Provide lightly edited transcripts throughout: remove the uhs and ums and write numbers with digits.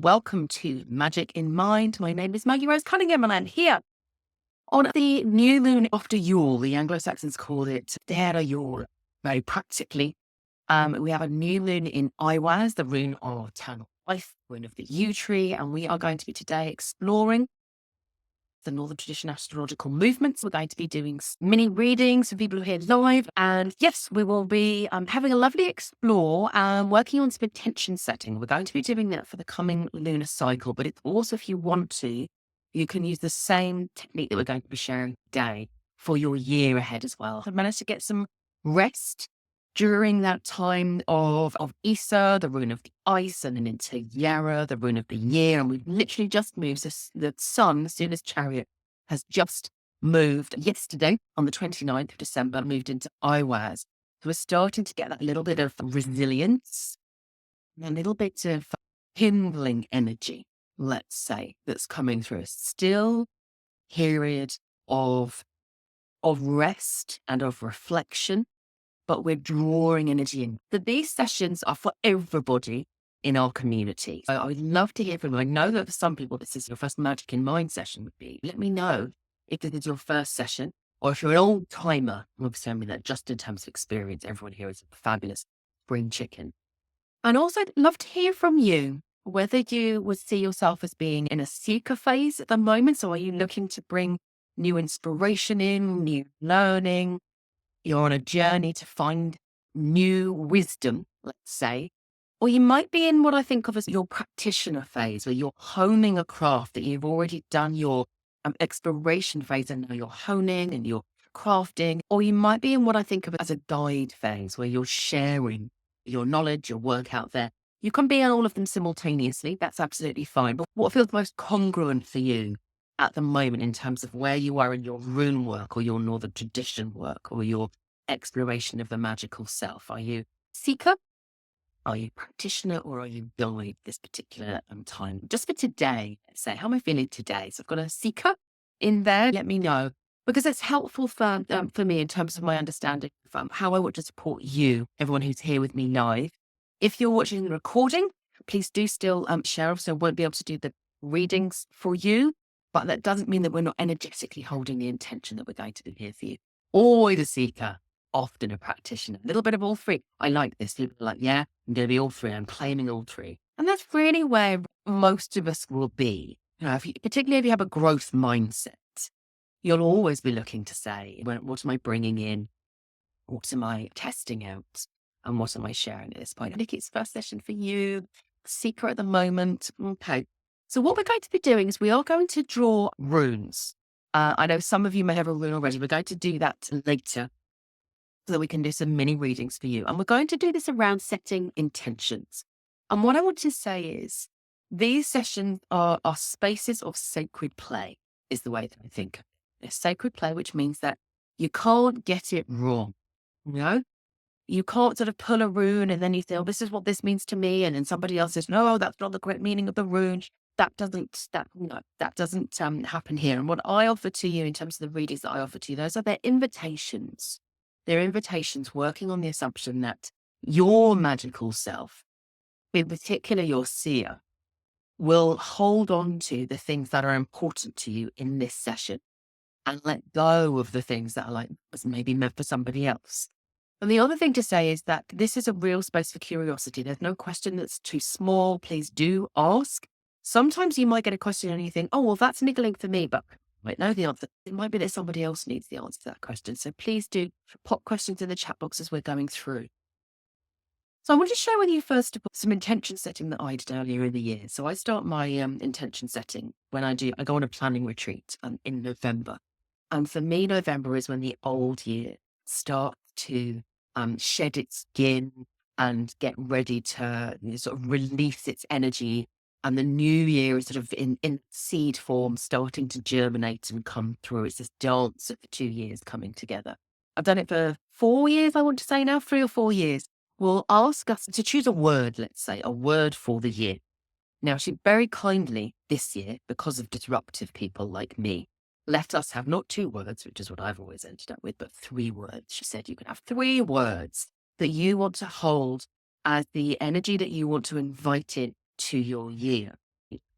Welcome to Magic in Mind. My name is Maggie Rose Cunningham and I'm here on the new moon after Yule. The Anglo-Saxons call it æfterra Yule, very practically. We have a new moon in Eihwaz, the rune of eternal life, rune of the yew tree, and we are going to be today exploring the Northern tradition astrological movements. We're going to be doing mini readings for people who are here live. And yes, we will be having a lovely explore and working on some intention setting. We're going to be doing that for the coming lunar cycle, but it's also, if you want to, you can use the same technique that we're going to be sharing today for your year ahead as well. I've managed to get some rest during that time of Easter, the rune of the ice, and then into Yara, the rune of the year. And we've literally just moved. The sun, as soon as Chariot has just moved yesterday on the 29th of December, moved into Eihwaz. So we're starting to get that little bit of resilience, a little bit of kindling energy, let's say, that's coming through. Still period of rest and of reflection, but we're drawing energy in. So these sessions are for everybody in our community. So I would love to hear from you. I know that for some people, this is your first Magic in Mind session would be. Let me know if this is your first session or if you're an old timer. Obviously, I mean that just in terms of experience, everyone here is a fabulous spring chicken. And also I'd love to hear from you, whether you would see yourself as being in a seeker phase at the moment. So are you looking to bring new inspiration in, new learning? You're on a journey to find new wisdom, let's say, or you might be in what I think of as your practitioner phase, where you're honing a craft that you've already done your exploration phase and now you're honing and you're crafting, or you might be in what I think of as a guide phase, where you're sharing your knowledge, your work out there. You can be in all of them simultaneously. That's absolutely fine. But what feels most congruent for you at the moment in terms of where you are in your rune work or your Northern tradition work or your exploration of the magical self? Are you seeker? Are you practitioner, or are you guide this particular time? Just for today, let's say, how am I feeling today? So I've got a seeker in there. Let me know, because it's helpful for me in terms of my understanding of how I want to support you, everyone who's here with me live. If you're watching the recording, please do still share. So I won't be able to do the readings for you, but that doesn't mean that we're not energetically holding the intention that we're going to be here for you. Always a seeker, often a practitioner, a little bit of all three. I like this. People are like, yeah, I'm going to be all three. I'm claiming all three. And that's really where most of us will be. You know, particularly if you have a growth mindset, you'll always be looking to say, what am I bringing in? What am I testing out? And what am I sharing at this point? I think it's first session for you, seeker at the moment. Okay. So what we're going to be doing is we are going to draw runes. I know some of you may have a rune already. We're going to do that later so that we can do some mini readings for you. And we're going to do this around setting intentions. And what I want to say is these sessions are spaces of sacred play, is the way that I think of it. A sacred play, which means that you can't get it wrong. You know? You can't sort of pull a rune and then you say, oh, this is what this means to me. And then somebody else says, no, that's not the correct meaning of the rune. That doesn't happen here. And what I offer to you in terms of the readings that I offer to you, those are their invitations. They're invitations working on the assumption that your magical self, in particular your seer, will hold on to the things that are important to you in this session and let go of the things that are like was maybe meant for somebody else. And the other thing to say is that this is a real space for curiosity. There's no question that's too small. Please do ask. Sometimes you might get a question and you think, oh, well, that's niggling for me, but I might know the answer. It might be that somebody else needs the answer to that question. So please do pop questions in the chat box as we're going through. So I want to share with you first of all some intention setting that I did earlier in the year. So I start my intention setting when I go on a planning retreat in November. And for me, November is when the old year starts to shed its skin and get ready to sort of release its energy. And the new year is sort of in seed form, starting to germinate and come through. It's this dance of the 2 years coming together. I've done it for 4 years, I want to say now, 3 or 4 years. We'll ask us to choose a word, let's say, a word for the year. Now, she very kindly this year, because of disruptive people like me, let us have not 2 words, which is what I've always ended up with, but 3 words. She said you can have 3 words that you want to hold as the energy that you want to invite in to your year.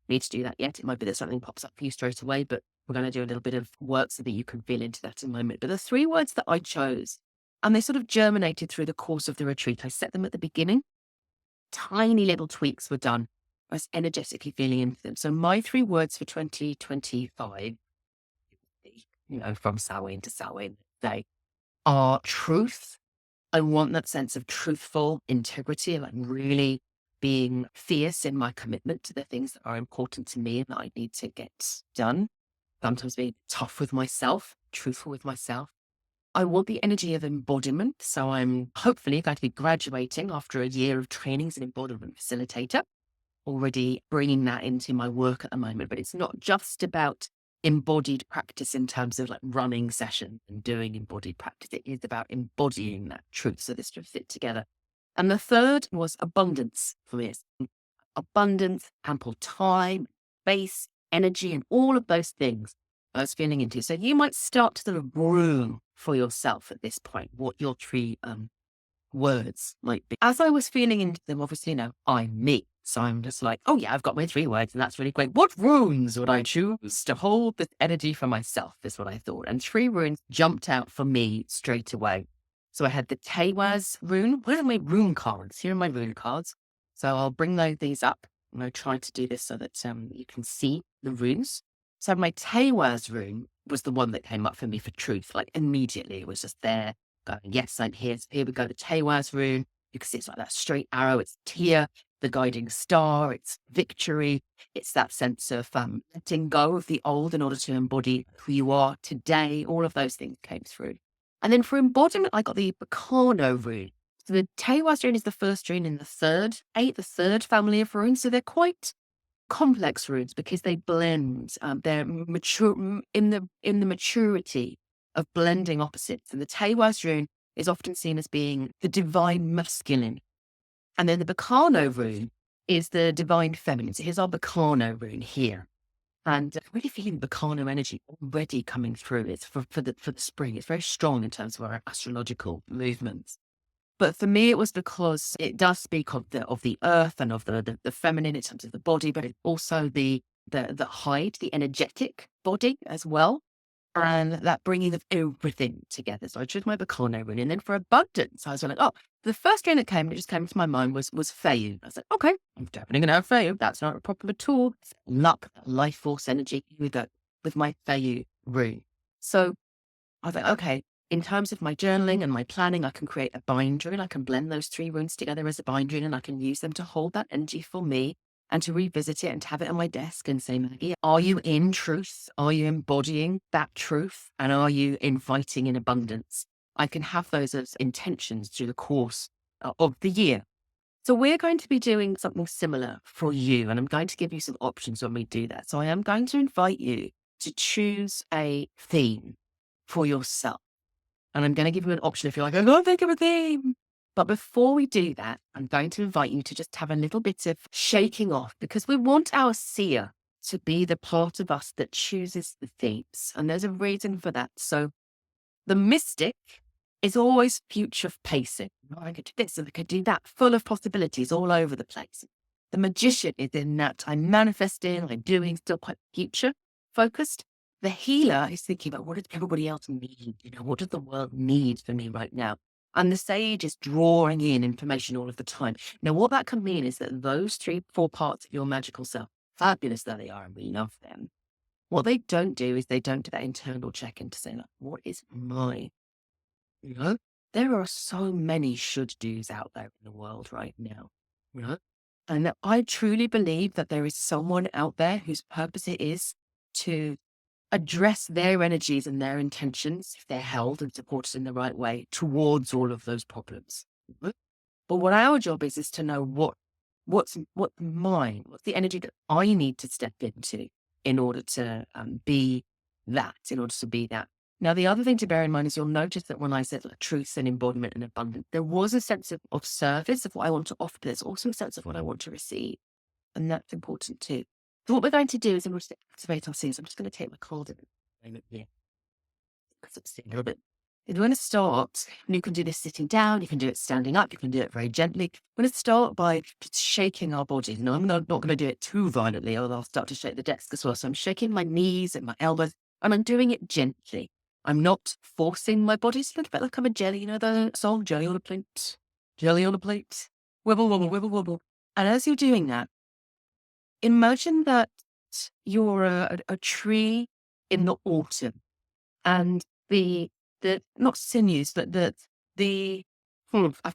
need to do that yet. It might be that something pops up for you straight away, but we're going to do a little bit of work so that you can feel into that in a moment. But the 3 words that I chose, and they sort of germinated through the course of the retreat. I set them at the beginning. Tiny little tweaks were done. I was energetically feeling into them. So my 3 words for 2025, from Samhain to Samhain, they are truth. I want that sense of truthful integrity, like really being fierce in my commitment to the things that are important to me and that I need to get done. Sometimes being tough with myself, truthful with myself. I want the energy of embodiment. So I'm hopefully going to be graduating after a year of training as an embodiment facilitator, already bringing that into my work at the moment. But it's not just about embodied practice in terms of like running sessions and doing embodied practice. It is about embodying that truth. So this should fit together. And the 3rd was abundance for me. It's abundance, ample time, space, energy, and all of those things I was feeling into. So you might start to sort of brew for yourself at this point what your 3 words might be. As I was feeling into them, obviously, I'm me. So I'm just like, oh yeah, I've got my 3 words and that's really great. What runes would I choose to hold this energy for myself is what I thought. And 3 runes jumped out for me straight away. So I had the Eihwaz rune. Where are my rune cards? Here are my rune cards. So I'll bring these up. I'm going to try to do this so that you can see the runes. So my Eihwaz rune was the one that came up for me for truth. Like immediately it was just there going, yes, I'm here. So here we go, the Eihwaz rune. You can see it's like that straight arrow. It's Seer, the guiding star. It's victory. It's that sense of letting go of the old in order to embody who you are today. All of those things came through. And then for embodiment, I got the Bacano rune. So the Eihwaz rune is the 1st rune in the 3rd family of runes. So they're quite complex runes because they blend. They're mature in the maturity of blending opposites. And the Eihwaz rune is often seen as being the divine masculine. And then the Bacano rune is the divine feminine. So here's our Bacano rune here. And really feeling the Bacano energy already coming through. It's for the spring. It's very strong in terms of our astrological movements. But for me, it was because it does speak of the earth and of the feminine in terms of the body, but it's also the hide, the energetic body as well. And that bringing of everything together. So I chose my Bacano rune. And then for abundance, I was like, oh, the first rune that came, it just came to my mind was Feyú. I was like, okay, I'm definitely going to have Feyú. That's not a problem at all. It's luck, life force, energy with my Feyú rune. So I was like, okay, in terms of my journaling and my planning, I can create a bind rune. I can blend those 3 runes together as a bind rune and I can use them to hold that energy for me and to revisit it and to have it on my desk and say, Maggie, are you in truth? Are you embodying that truth? And are you inviting in abundance? I can have those as intentions through the course of the year. So we're going to be doing something similar for you. And I'm going to give you some options when we do that. So I am going to invite you to choose a theme for yourself. And I'm going to give you an option if you're like, I can't think of a theme. But before we do that, I'm going to invite you to just have a little bit of shaking off because we want our seer to be the part of us that chooses the themes. And there's a reason for that. So the mystic is always future pacing. Oh, I could do this and I could do that, full of possibilities all over the place. The magician is in that I'm manifesting, I'm doing, still quite future focused. The healer is thinking about what does everybody else need? What does the world need from me right now? And the sage is drawing in information all of the time. Now, what that can mean is that those 4 parts of your magical self, fabulous that they are, and we love them. What they don't do is they don't do that internal check-in to say, like, what is mine? There are so many should-dos out there in the world right now. And I truly believe that there is someone out there whose purpose it is to address their energies and their intentions, if they're held and supported in the right way, towards all of those problems. But what our job is to know what's mine, what's the energy that I need to step into in order to be that, Now, the other thing to bear in mind is you'll notice that when I said like, truth and embodiment and abundance, there was a sense of service of what I want to offer, but there's also a sense of what I want to receive. And that's important too. So what we're going to do is in order to activate our seers, I'm just going to take my card in a moment here because I'm sitting a little bit If you want to start, and you can do this sitting down, you can do it standing up, you can do it very gently. We're going to start by just shaking our body. No, I'm not going to do it too violently, or I'll start to shake the desk as well. So I'm shaking my knees and my elbows, and I'm doing it gently. I'm not forcing my body. It's a little bit like I'm a jelly, you know, the song, jelly on a plate, jelly on a plate, wibble, wobble, wibble, wobble. And as you're doing that, imagine that you're a tree in the autumn, and the not sinews, but I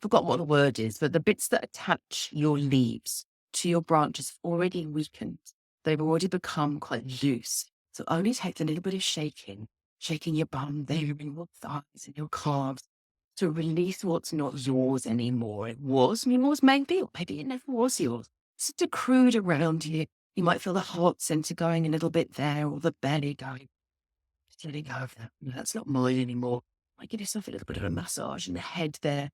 forgot what the word is, but the bits that attach your leaves to your branches have already weakened. They've already become quite loose. So it only takes a little bit of shaking your bum there in your thighs and your calves to release what's not yours anymore. It was yours, maybe, or maybe it never was yours. It's just accrued around you. You might feel the heart center going a little bit there, or the belly going. Just letting go of that. No, that's not mine anymore. Might give yourself a little bit of a massage in the head there.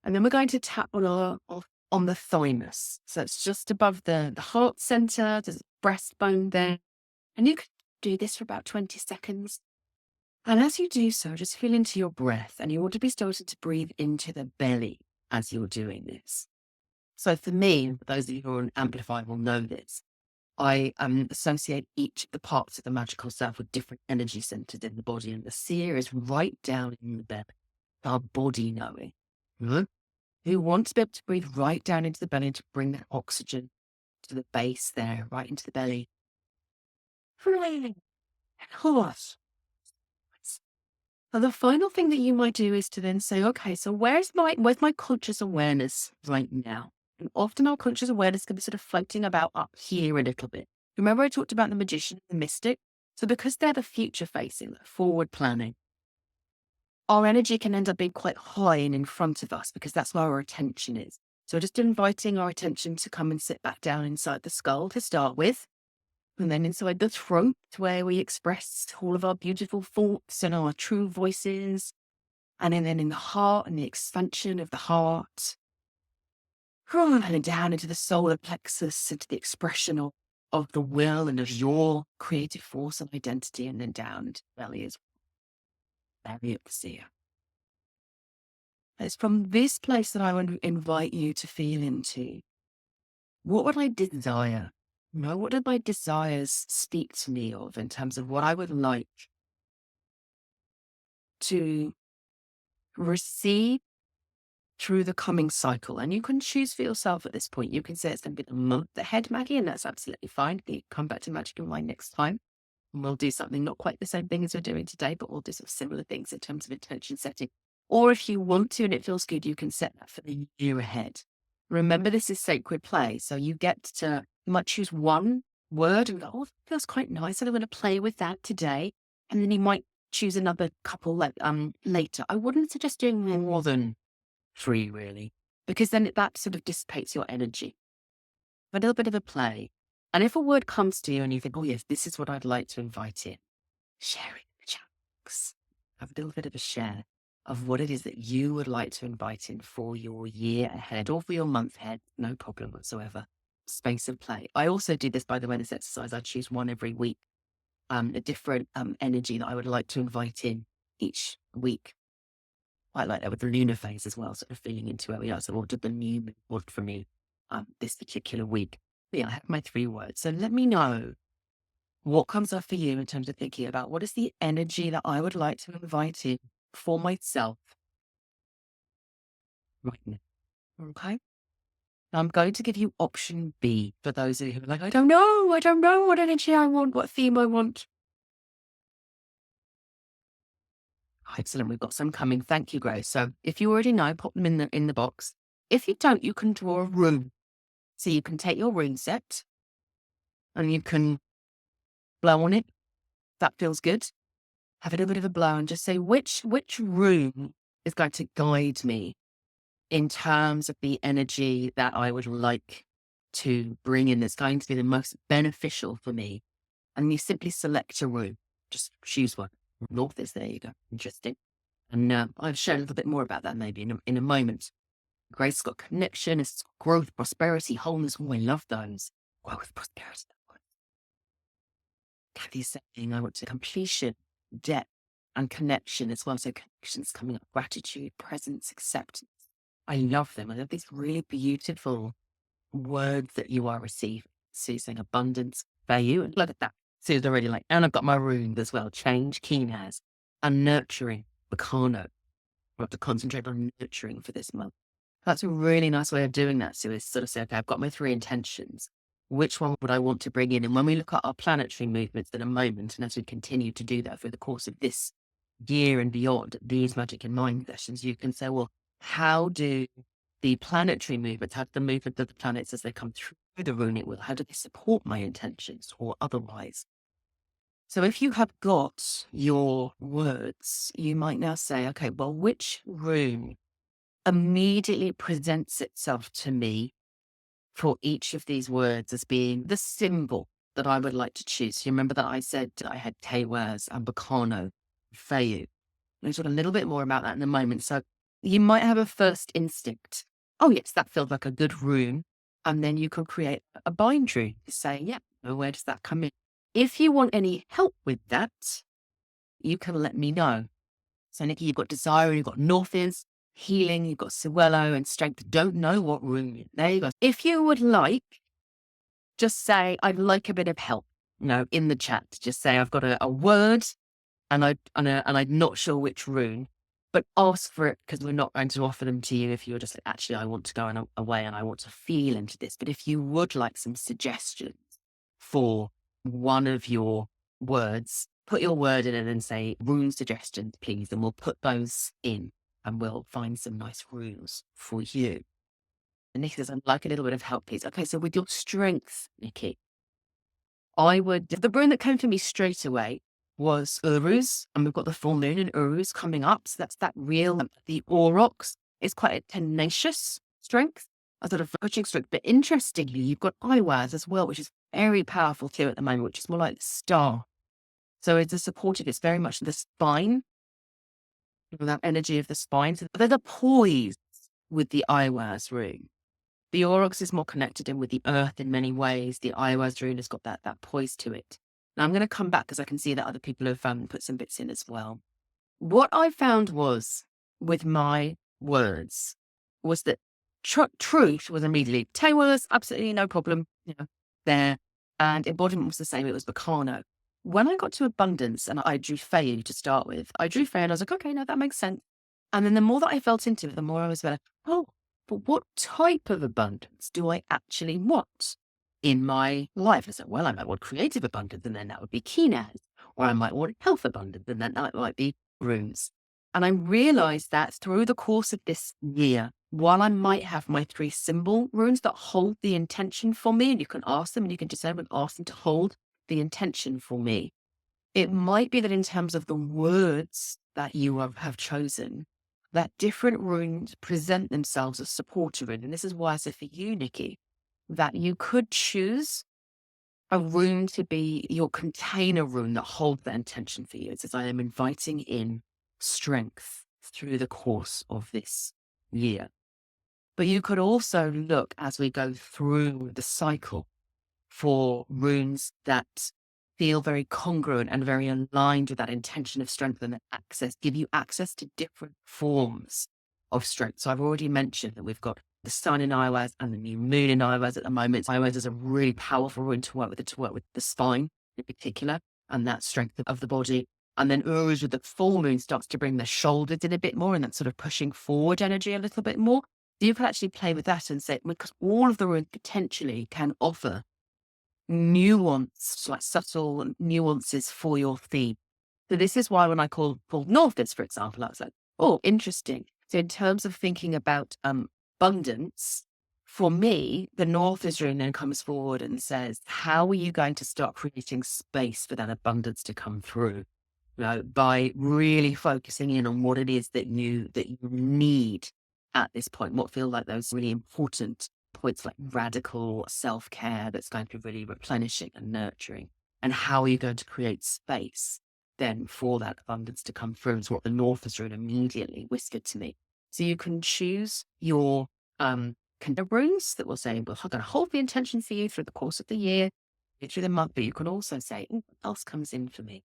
And then we're going to tap on the thymus. So it's just above the heart center. There's a breastbone there. And you can do this for about 20 seconds. And as you do so, just feel into your breath. And you want to be starting to breathe into the belly as you're doing this. So for me, those of you who are on Amplify will know this, I associate each of the parts of the magical self with different energy centers in the body. And the Seer is right down in the belly, our body knowing. You want to be able to breathe right down into the belly to bring that oxygen to the base there, right into the belly. And the final thing that you might do is to then say, okay, so where's my conscious awareness right now? And often our conscious awareness can be sort of floating about up here a little bit. Remember I talked about the magician and the mystic? So because they're the future facing, the forward planning, our energy can end up being quite high and in front of us because that's where our attention is. So just inviting our attention to come and sit back down inside the skull to start with. And then inside the throat, where we express all of our beautiful thoughts and our true voices. And then in the heart and the expansion of the heart. And then down into the solar plexus, into the expression of the will and of your creative force and identity. And then down into the belly as well. Belly of the Seer. It's from this place that I would invite you to feel into. What would I desire? What did my desires speak to me of in terms of what I would like to receive through the coming cycle? And you can choose for yourself at this point. You can say it's going to be the month ahead, Maggie, and that's absolutely fine. You come back to Magic in Mind next time. And we'll do something not quite the same thing as we're doing today, but we'll do some similar things in terms of intention setting. Or if you want to and it feels good, you can set that for the year ahead. Remember, this is sacred play. So you might choose one word and go, oh, that feels quite nice. And I'm going to play with that today. And then you might choose another couple later. I wouldn't suggest doing more than 3, really, because then that sort of dissipates your energy. A little bit of a play. And if a word comes to you and you think, oh, yes, this is what I'd like to invite in, share it in the chunks. Have a little bit of a share of what it is that you would like to invite in for your year ahead or for your month ahead. No problem whatsoever. Space and play. I also do this, by the way, this exercise. I choose one every week, a different energy that I would like to invite in each week. Quite like that with the lunar phase as well, sort of feeling into where we are. So what did the new moon want for me this particular week? But yeah, I have my 3 words. So let me know what comes up for you in terms of thinking about what is the energy that I would like to invite in for myself right now. Okay. I'm going to give you option B for those of you who are like, I don't know what energy I want, what theme I want. Excellent. We've got some coming. Thank you, Grace. So if you already know, pop them in the box. If you don't, you can draw a rune. So you can take your rune set and you can blow on it. That feels good. Have a little bit of a blow and just say which rune is going to guide me in terms of the energy that I would like to bring in that's going to be the most beneficial for me. And you simply select a rune. Just choose one. North is there you go. Interesting. And I'll share a little bit more about that maybe in a moment. Grace's got connection, it's got growth, prosperity, wholeness. Oh, I love those. Growth, prosperity. Kathy's saying I want to completion, depth, and connection as well. So connections coming up, gratitude, presence, acceptance. I love them. I love these really beautiful words that you are receiving. So you're saying abundance, value, and look at that. So it's already like, and I've got my rune as well, change, keen as, and nurturing, Bacano. I have to concentrate on nurturing for this month. That's a really nice way of doing that. So it's sort of say, okay, I've got my 3 intentions. Which one would I want to bring in? And when we look at our planetary movements in a moment, and as we continue to do that through the course of this year and beyond, these Magic in Mind sessions, you can say, well, how do the planetary movements, how do the movement of the planets as they come through the runic wheel, how do they support my intentions or otherwise? So if you have got your words, you might now say, okay, well, which rune immediately presents itself to me for each of these words as being the symbol that I would like to choose? So you remember that I said I had Eihwaz and Bacano, Feyu. We'll talk a little bit more about that in a moment. So you might have a first instinct. Oh, yes, that feels like a good rune. And then you can create a bind rune to say, yeah, where does that come in? If you want any help with that, you can let me know. So, Nikki, you've got desire, you've got northers, healing, you've got Suelo and strength. Don't know what rune. There you go. If you would like, just say, I'd like a bit of help, in the chat. Just say, I've got a word and I'm not sure which rune, but ask for it because we're not going to offer them to you if you're just like, actually, I want to go away and I want to feel into this. But if you would like some suggestions for one of your words, put your word in it and say rune suggestions, please. And we'll put those in and we'll find some nice runes for you. And Nikki says, I'd like a little bit of help, please. Okay, so with your strength, Nikki, the rune that came to me straight away was Uruz, and we've got the full moon in Uruz coming up. So that's that real, the aurochs is quite a tenacious strength, a sort of coaching strength. But interestingly, you've got Eihwaz as well, which is very powerful too at the moment, which is more like the star. So it's a supportive, it's very much the spine, that energy of the spine. So there's a poise with the Eihwaz rune. The aurochs is more connected in with the earth in many ways. The Eihwaz rune has got that poise to it. Now I'm going to come back because I can see that other people have put some bits in as well. What I found was with my words was that truth was immediately Eihwaz, absolutely no problem, there. And embodiment was the same. It was Bacano. When I got to abundance and I drew Feyu to start with, I drew Feyu and I was like, okay, no, that makes sense. And then the more that I felt into it, the more I was like, oh, but what type of abundance do I actually want in my life? I said, well, I might want creative abundance, and then that would be Keenaz. Or I might want health abundance, and then that might be runes. And I realized that through the course of this year, while I might have my 3 symbol runes that hold the intention for me, and you can ask them and you can just ask them to hold the intention for me, it might be that in terms of the words that you have chosen, that different runes present themselves as supportive rune. And this is why I said for you, Nikki, that you could choose a rune to be your container rune that holds that intention for you. It says, I am inviting in strength through the course of this year. But you could also look as we go through the cycle for runes that feel very congruent and very aligned with that intention of strength and give you access to different forms of strength. So I've already mentioned that we've got the sun in Eihwaz and the new moon in Eihwaz at the moment. Eihwaz is a really powerful rune to work with the spine in particular, and that strength of the body. And then Uruz with the full moon starts to bring the shoulders in a bit more, and that's sort of pushing forward energy a little bit more. So you can actually play with that and say, because all of the runes potentially can offer nuance, like subtle nuances for your theme. So this is why when I called Northwards, for example, I was like, oh, interesting. So in terms of thinking about abundance, for me, the Northwards rune then comes forward and says, how are you going to start creating space for that abundance to come through? By really focusing in on what it is that you need at this point, what feel like those really important points, like radical self-care that's going to be really replenishing and nurturing. And how are you going to create space then for that abundance to come through is what the Northwards rune immediately whispered to me. So you can choose your runes that will say, well, I'm going to hold the intention for you through the course of the year, through the month, but you can also say, what else comes in for me?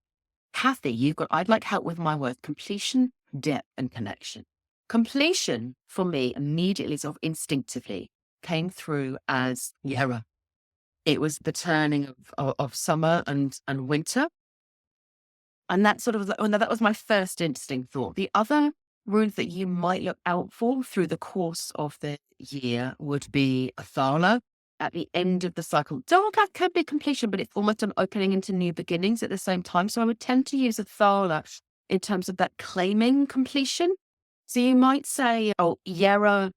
Kathy, you've got, I'd like help with my words, completion, depth, and connection. Completion for me immediately, sort of instinctively, came through as Yera. It was the turning of summer and winter. And that sort of, that was my first instinct thought. The other runes that you might look out for through the course of the year would be æfterra at the end of the cycle. Dark can be completion, but it's almost an opening into new beginnings at the same time. So I would tend to use æfterra in terms of that claiming completion. So you might say, oh, Yera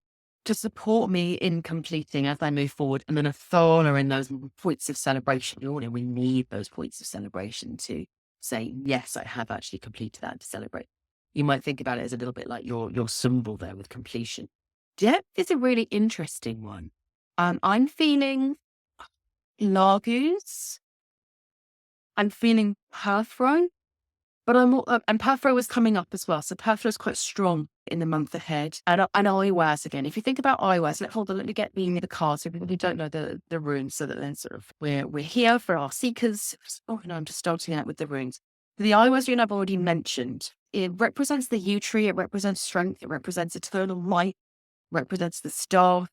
to support me in completing as I move forward, and then æfterra in those points of celebration. We need those points of celebration to say, yes, I have actually completed that, to celebrate. You might think about it as a little bit like your symbol there with completion. Depth is a really interesting one. I'm feeling Largus. I'm feeling Perthro, but and Perthro was coming up as well. So Perthro is quite strong in the month ahead. And Eihwaz again. If you think about Eihwaz, let me get the cards so people who don't know the runes, so that then sort of we're here for our seekers. Oh no, I'm just starting out with the runes. The Eihwaz rune I've already mentioned. It represents the yew tree. It represents strength. It represents eternal light. It represents the staff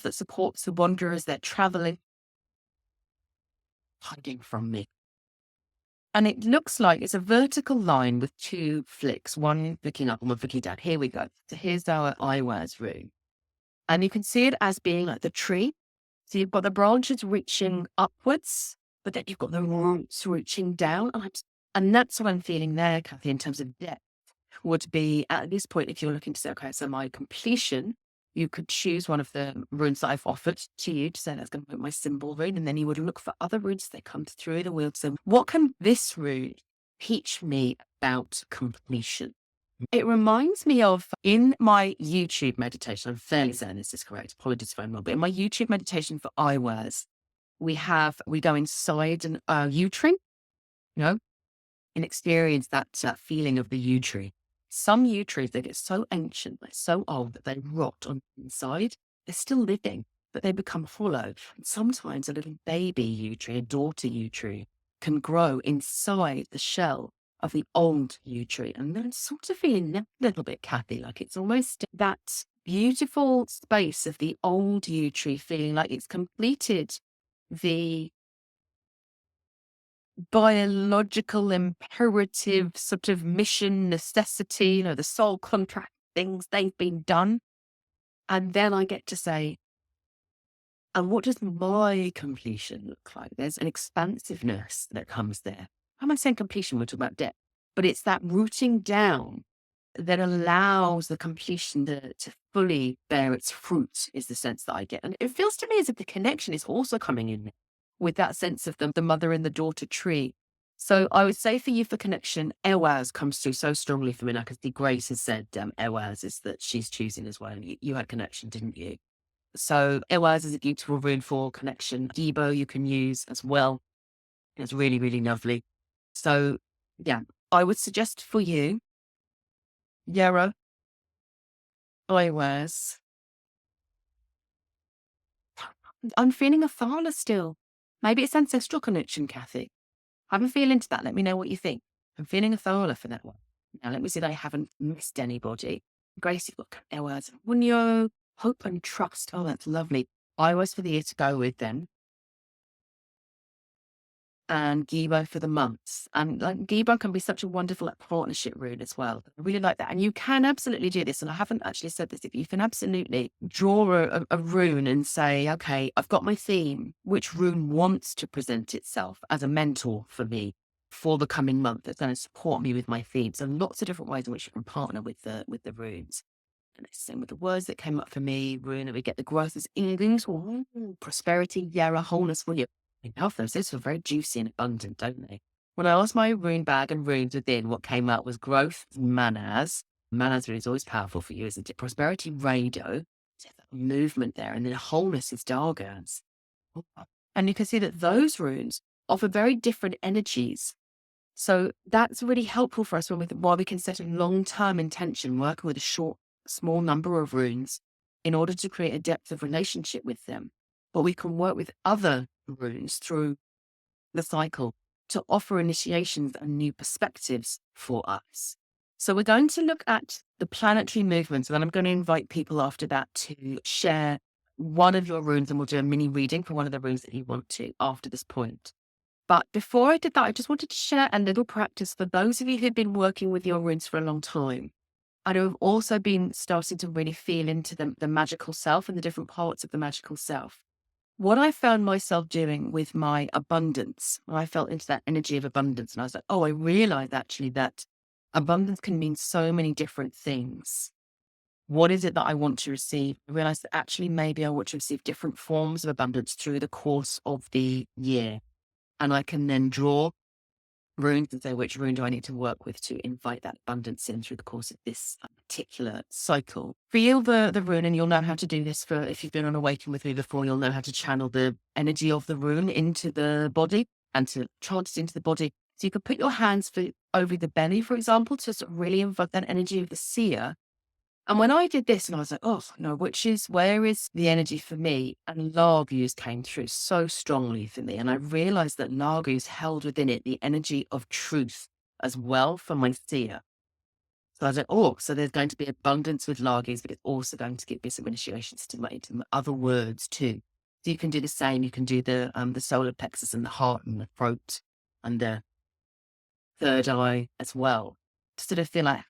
that supports the wanderers. They're traveling, hiding from me. And it looks like it's a vertical line with two flicks, one flicking up and one flicking down. Here we go. So here's our Eihwaz rune. And you can see it as being like the tree. So you've got the branches reaching upwards, but then you've got the roots reaching down. And that's what I'm feeling there, Kathy, in terms of depth, would be at this point, if you're looking to say, okay, so my completion, you could choose one of the runes that I've offered to you to say that's going to be my symbol rune. And then you would look for other runes that come through the wheel. So what can this rune teach me about completion? It reminds me of, in my YouTube meditation, I'm fairly certain this is correct, apologies if I'm wrong, but in my YouTube meditation for Eihwaz, we go inside an yew tree, and experience that feeling of the yew tree. Some yew trees, they get so ancient, they're so old that they rot on the inside. They're still living, but they become hollow. And sometimes a little baby yew tree, a daughter yew tree, can grow inside the shell of the old yew tree. And then sort of feeling a little bit, Kathy, like it's almost that beautiful space of the old yew tree feeling like it's completed the biological imperative sort of mission necessity, the soul contract things, they've been done. And then I get to say, and what does my completion look like? There's an expansiveness that comes there. How am I saying completion? We're talking about depth, but it's that rooting down that allows the completion to fully bear its fruit, is the sense that I get. And it feels to me as if the connection is also coming in with that sense of the mother and the daughter tree. So I would say for you, for connection, Eihwaz comes through so strongly for me. Like, the Grace has said, Eihwaz is that she's choosing as well. And you had connection, didn't you? So Eihwaz is a beautiful rune for connection. Debo you can use as well. It's really, really lovely. So yeah, I would suggest for you, Yera, Eihwaz. I'm feeling æfterra still. Maybe it's ancestral connection, Kathy. Have a feel into that. Let me know what you think. I'm feeling æfterra for that one. Now, let me see that I haven't missed anybody. Grace, you've got Eihwaz and Wunyo, hope and trust. Oh, that's lovely. Eihwaz for the year to go with then. And Gibo for the months. And Gibo can be such a wonderful partnership rune as well. I really like that. And you can absolutely do this. And I haven't actually said this, if you can absolutely draw a rune and say, okay, I've got my theme. Which rune wants to present itself as a mentor for me for the coming month that's going to support me with my theme? So lots of different ways in which you can partner with the runes. And it's the same with the words that came up for me. Rune, we get the growth as English, prosperity, Yera, wholeness, will you? I love those. Those feel very juicy and abundant, don't they? When I asked my rune bag and runes within, what came out was growth, manas. Manas is always powerful for you, isn't it? Prosperity, rado. So that movement there. And then wholeness is dargans. And you can see that those runes offer very different energies. So that's really helpful for us while we can set a long-term intention, working with a small number of runes in order to create a depth of relationship with them. But we can work with other runes through the cycle to offer initiations and new perspectives for us. So we're going to look at the planetary movements, and then I'm going to invite people after that to share one of your runes, and we'll do a mini reading for one of the runes that you want to after this point. But before I did that, I just wanted to share a little practice for those of you who've been working with your runes for a long time. And who have also been starting to really feel into the magical self and the different parts of the magical self. What I found myself doing with my abundance, when I felt into that energy of abundance, and I was like, oh, I realized actually that abundance can mean so many different things. What is it that I want to receive? I realized that actually maybe I want to receive different forms of abundance through the course of the year. And I can then draw runes and say, which rune do I need to work with to invite that abundance in through the course of this particular cycle? Feel the rune, and you'll know how to do this for, if you've been on Awaken with me before, you'll know how to channel the energy of the rune into the body and to chant it into the body. So you could put your hands over the belly, for example, to sort of really invoke that energy of the seer. And when I did this, and I was like, oh, no, where is the energy for me? And Largus came through so strongly for me. And I realized that Largus held within it the energy of truth as well for my seer. So I was like, oh, so there's going to be abundance with Largus, but it's also going to give me some initiations to my other words too. So you can do the same. You can do the solar plexus and the heart and the throat and the third eye as well. To sort of feel like,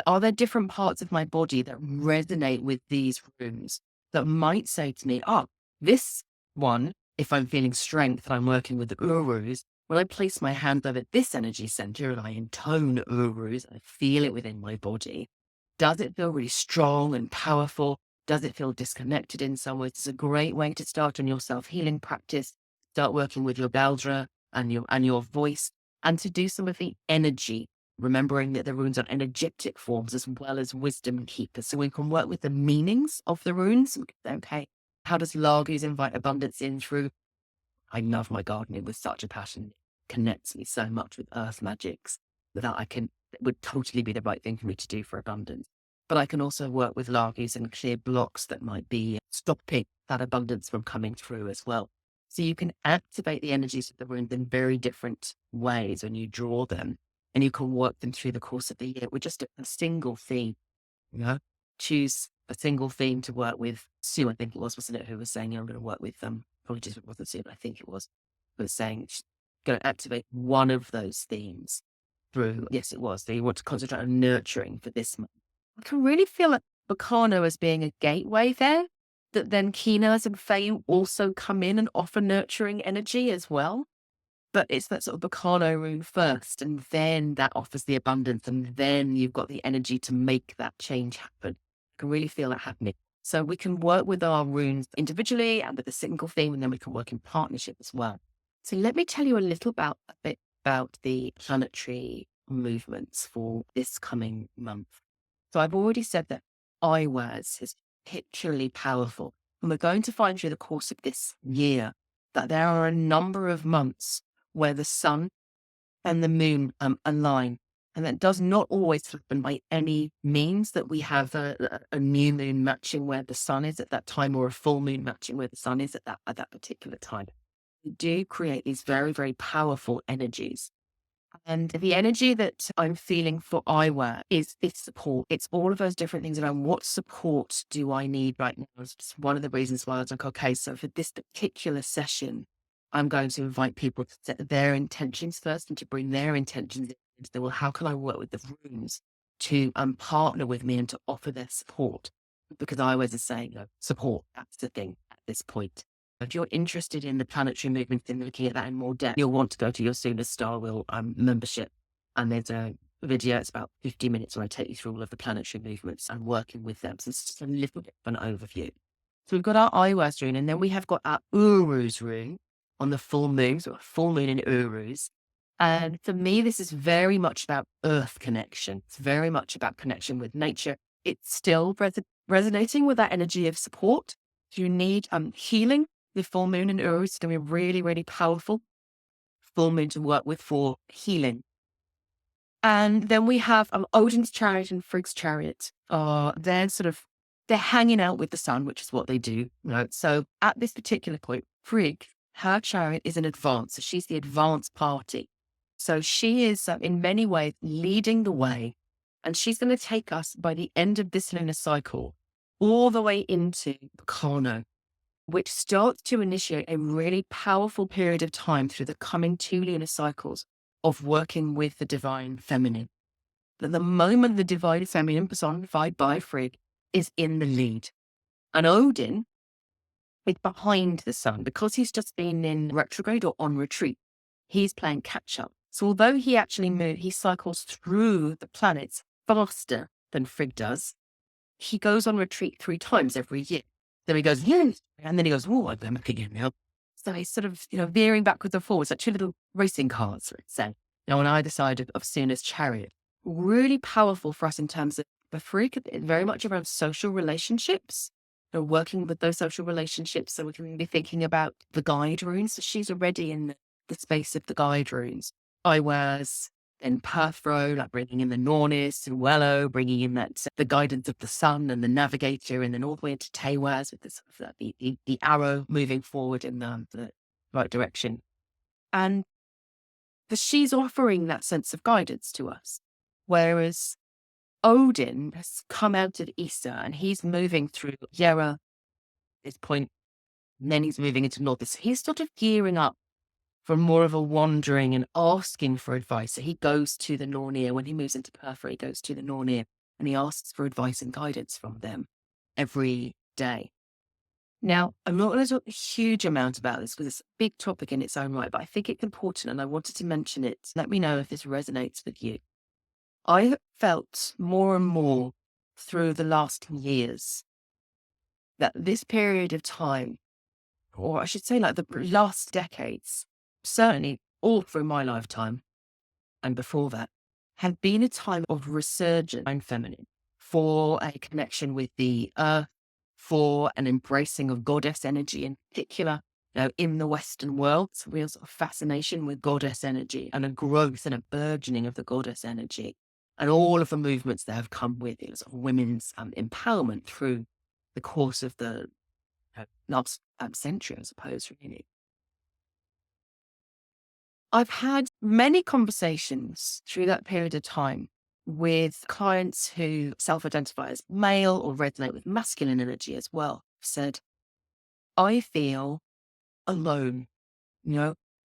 are there different parts of my body that resonate with these runes that might say to me, oh, this one, if I'm feeling strength and I'm working with the Uruz, when I place my hand over this energy center and I intone Uruz, I feel it within my body. Does it feel really strong and powerful? Does it feel disconnected in some ways? It's a great way to start on your self-healing practice. Start working with your Galdra and your voice, and to do some of the energy, remembering that the runes are energetic forms as well as wisdom keepers. So we can work with the meanings of the runes. Okay, how does Largus invite abundance in through? I love my gardening with such a passion. It connects me so much with earth magics that it would totally be the right thing for me to do for abundance. But I can also work with Largus and clear blocks that might be stopping that abundance from coming through as well. So you can activate the energies of the runes in very different ways when you draw them, and you can work them through the course of the year with just a single theme. Choose a single theme to work with. Sue, I think it was, wasn't it, who was saying, I'm going to work with them. Apologies if it wasn't Sue, but I think it was, who was saying she's going to activate one of those themes through. Yes, it was. So you want to concentrate on nurturing for this month. I can really feel like Bacano as being a gateway there, that then Kinas and Fayu also come in and offer nurturing energy as well. But it's that sort of Bacano rune first, and then that offers the abundance, and then you've got the energy to make that change happen. I can really feel that happening. So we can work with our runes individually and with a single theme, and then we can work in partnership as well. So let me tell you a bit about the planetary movements for this coming month. So I've already said that Eihwaz is particularly powerful, and we're going to find through the course of this year that there are a number of months where the sun and the moon align. And that does not always happen by any means, that we have a new moon matching where the sun is at that time, or a full moon matching where the sun is at that particular time. We do create these very, very powerful energies. And the energy that I'm feeling for Eihwaz is this support. It's all of those different things around what support do I need right now. It's one of the reasons why I was like, okay, so for this particular session, I'm going to invite people to set their intentions first and to bring their intentions into the, well, how can I work with the runes to partner with me and to offer their support? Because Eihwaz is saying, support, that's the thing at this point. If you're interested in the planetary movement and looking at that in more depth, you'll want to go to your Lunar Star Wheel membership. And there's a video, it's about 50 minutes, where I take you through all of the planetary movements and working with them. So it's just a little bit of an overview. So we've got our Eihwaz rune, and then we have got our Uruz rune on the full moon, so a full moon in Uruz. And for me, this is very much about earth connection. It's very much about connection with nature. It's still resonating with that energy of support. If you need healing, the full moon in Uruz is going to be really, really powerful full moon to work with for healing. And then we have Odin's Chariot and Frigg's Chariot. They're hanging out with the sun, which is what they do. So at this particular point, Frigg, her chariot is an advance. So she's the advanced party. So she is in many ways leading the way, and she's going to take us by the end of this lunar cycle all the way into Kano, which starts to initiate a really powerful period of time through the coming 2 lunar cycles of working with the divine feminine. That the moment the divine feminine personified by Frigg is in the lead. And Odin is behind the sun because he's just been in retrograde or on retreat. He's playing catch up. So although he actually he cycles through the planets faster than Frigg does, he goes on retreat 3 times every year. Then he goes, yes, and then he goes, oh, I'm back again now. So he's sort of, veering backwards and forwards, like 2 little racing cars, let's say, on either side of Suna's chariot. Really powerful for us in terms of the Frigg, very much around social relationships. Working with those social relationships. So we can be thinking about the guide runes. So she's already in the space of the guide runes. Eihwaz, then Perthro, like bringing in the Nornis and Wello, bringing in the guidance of the sun and the navigator, and then all the way into Eihwaz with the arrow moving forward in the right direction. And she's offering that sense of guidance to us. Whereas Odin has come out of Issa and he's moving through ģēola at this point, and then he's moving into North. So he's sort of gearing up for more of a wandering and asking for advice. So he goes to the Nornir. When he moves into Perthro, he goes to the Nornir and he asks for advice and guidance from them every day. Now, I'm not going to talk a huge amount about this because it's a big topic in its own right, but I think it's important and I wanted to mention it. Let me know if this resonates with you. I have felt more and more through the last years that this period of time, or I should say like the last decades, certainly all through my lifetime and before that, have been a time of resurgence and feminine for a connection with the earth, for an embracing of goddess energy in particular. In the Western world, it's a real sort of fascination with goddess energy and a growth and a burgeoning of the goddess energy. And all of the movements that have come with it, sort of women's empowerment through the course of the last century, I suppose, really. I've had many conversations through that period of time with clients who self-identify as male or resonate with masculine energy as well. Said, I feel alone.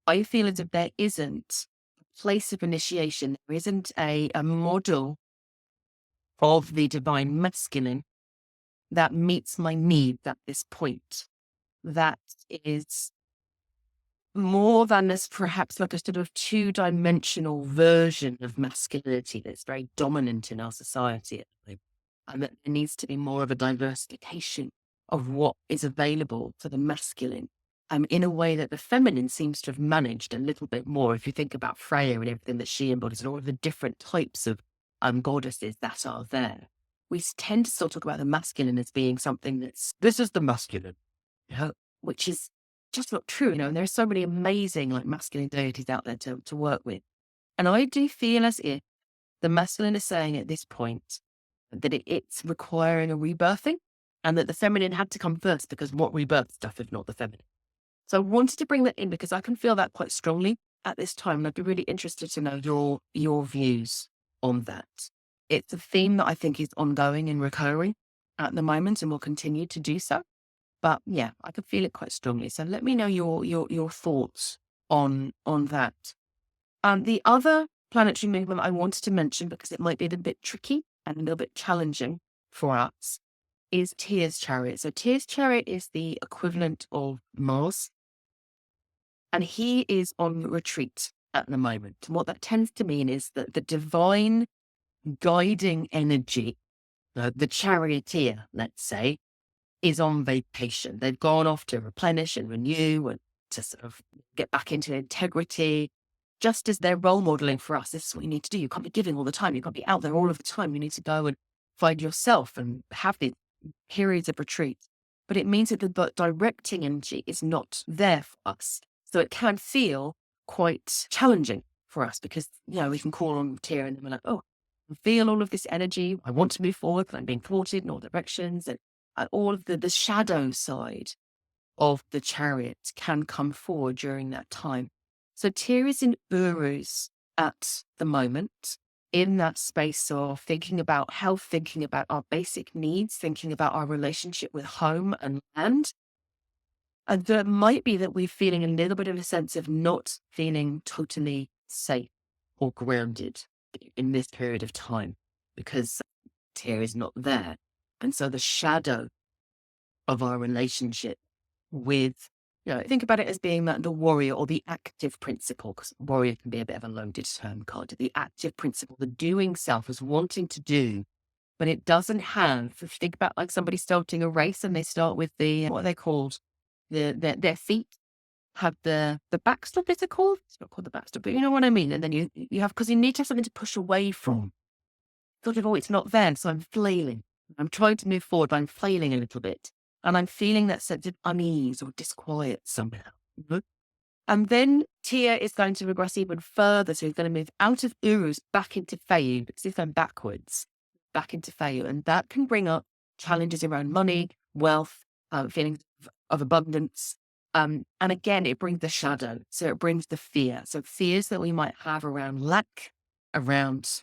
I feel as if there isn't a place of initiation. There isn't a model of the divine masculine that meets my needs at this point. That is more than this, perhaps like a sort of 2-dimensional version of masculinity that's very dominant in our society. And that there needs to be more of a diversification of what is available for the masculine. In a way that the feminine seems to have managed a little bit more. If you think about Freya and everything that she embodies and all of the different types of goddesses that are there, we tend to still talk about the masculine as being something this is the masculine, which is just not true, and there are so many amazing like masculine deities out there to work with. And I do feel as if the masculine is saying at this point that it's requiring a rebirthing, and that the feminine had to come first because what rebirth stuff if not the feminine? So I wanted to bring that in because I can feel that quite strongly at this time, and I'd be really interested to know your views on that. It's a theme that I think is ongoing and recurring at the moment and will continue to do so. But yeah, I can feel it quite strongly. So let me know your thoughts on that. The other planetary movement I wanted to mention, because it might be a little bit tricky and a little bit challenging for us, is Seer's chariot. So Seer's chariot is the equivalent of Mars, and he is on retreat at the moment. And what that tends to mean is that the divine guiding energy, the charioteer, let's say, is on vacation. They've gone off to replenish and renew and to sort of get back into integrity, just as they're role modeling for us. This is what you need to do. You can't be giving all the time. You can't be out there all of the time. You need to go and find yourself and have the periods of retreat. But it means that the directing energy is not there for us. So it can feel quite challenging for us because, we can call on Seer and then we're like, oh, I feel all of this energy. I want to move forward, but I'm being thwarted in all directions. And all of the shadow side of the chariot can come forward during that time. So Seer is in Uruz at the moment in that space of thinking about health, thinking about our basic needs, thinking about our relationship with home and land. And there might be that we're feeling a little bit of a sense of not feeling totally safe or grounded in this period of time because Seer is not there. And so the shadow of our relationship with, think about it as being that the warrior or the active principle, because warrior can be a bit of a loaded term card. The active principle, the doing self is wanting to do, but it doesn't have, if you think about like somebody starting a race and they start with what are they called? Their feet have the backstop, is it called? It's not called the backstop, but you know what I mean. And then you have, because you need to have something to push away from. Sort of, it's not there, so I'm flailing. I'm trying to move forward, but I'm flailing a little bit. And I'm feeling that sense of unease or disquiet somehow. And then Seer is going to regress even further. So he's going to move out of Uruz back into Feyu, because he's going backwards, back into Feyu. And that can bring up challenges around money, wealth, feelings of abundance. And again, it brings the shadow. So it brings the fear. So fears that we might have around lack, around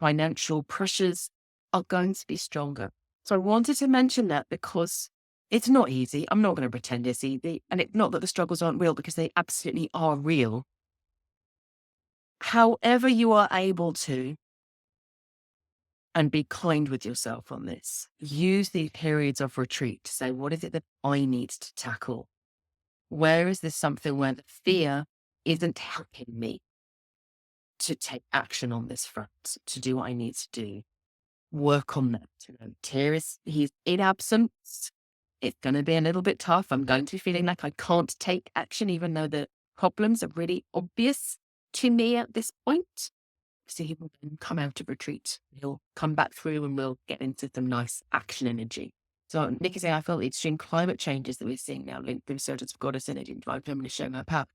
financial pressures are going to be stronger. So I wanted to mention that because it's not easy. I'm not going to pretend it's easy. And it's not that the struggles aren't real, because they absolutely are real. However you are able to, and be kind with yourself on this. Use these periods of retreat to say, what is it that I need to tackle? Where is this something where the fear isn't helping me to take action on this front, to do what I need to do? Work on that. Seer he's in absence. It's going to be a little bit tough. I'm going to be feeling like I can't take action, even though the problems are really obvious to me at this point. So he will then come out of retreat. He'll come back through and we'll get into some nice action energy. So Nick is saying, I felt the extreme climate changes that we're seeing now linked to the resurgence of goddess energy and divine feminine showing her power.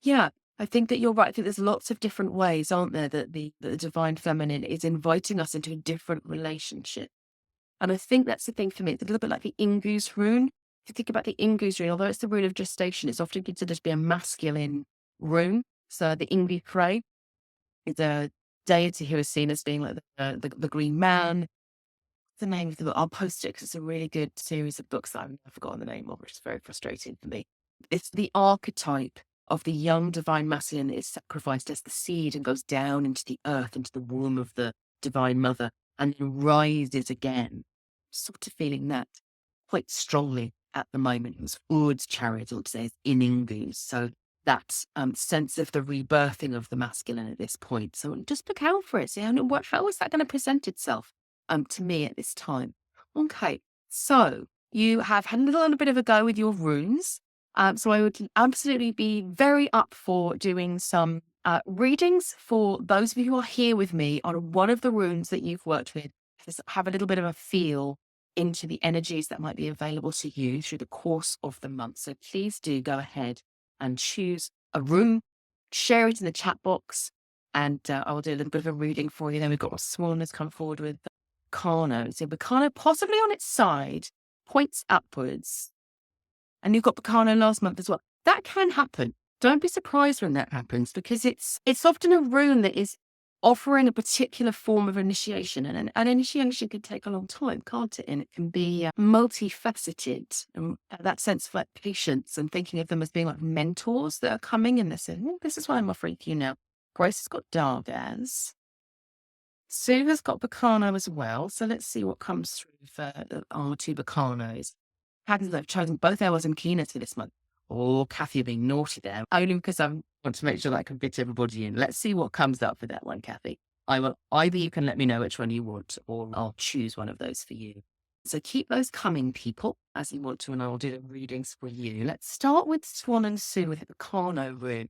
Yeah, I think that you're right. I think there's lots of different ways, aren't there, that the divine feminine is inviting us into a different relationship. And I think that's the thing for me. It's a little bit like the Inguz rune. If you think about the Inguz rune, although it's the rune of gestation, it's often considered to be a masculine rune. So the Ingi Frey is a deity who is seen as being like the green man. The name of the book, I'll post it because it's a really good series of books that I've forgotten the name of, which is very frustrating for me. It's the archetype of the young divine masculine that is sacrificed as the seed and goes down into the earth, into the womb of the divine mother, and then rises again. Sort of feeling that quite strongly at the moment. It was Uruz Chariot, or says in Inguz. So that sense of the rebirthing of the masculine at this point. So just look out for it. See, how is that going to present itself to me at this time? Okay, so you have had a little bit of a go with your runes. So I would absolutely be very up for doing some readings for those of you who are here with me on one of the runes that you've worked with. Have a little bit of a feel into the energies that might be available to you through the course of the month. So please do go ahead and choose a rune, share it in the chat box, and I will do a little bit of a reading for you. Then we've got Swan has come forward with Bacano. So Bacano possibly on its side points upwards. And you've got Bacano last month as well. That can happen. Don't be surprised when that happens, because it's often a rune that is offering a particular form of initiation, and an initiation can take a long time, can't it? And it can be multifaceted, and that sense of like patience and thinking of them as being like mentors that are coming in this. This is what I'm offering to you now. Grace has got Dargaz. Sue has got Bacano as well. So let's see what comes through for our two Bacanos. I've chosen both Eihwaz and Kina for this month. Oh, Kathy, you're being naughty there. Only because I want to make sure that I can fit everybody in. Let's see what comes up for that one, Kathy. Either you can let me know which one you want, or I'll choose one of those for you. So keep those coming, people, as you want to, and I will do the readings for you. Let's start with Swan and Sue with the Bacano rune.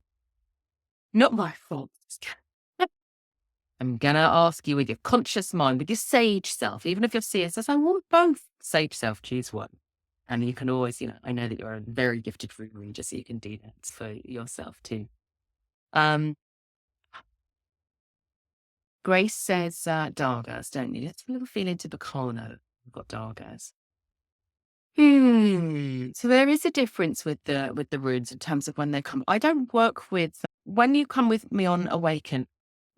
Not my fault. I'm going to ask you with your conscious mind, with your sage self, even if your seer says, I want both, sage self, choose one. And you can always, I know that you're a very gifted rune reader, so you can do that for yourself too. Grace says Dargaz, don't you? Let's have a little feel into Bacano. We've got Dargaz. So there is a difference with the runes in terms of when they come. I don't work with, when you come with me on Awaken,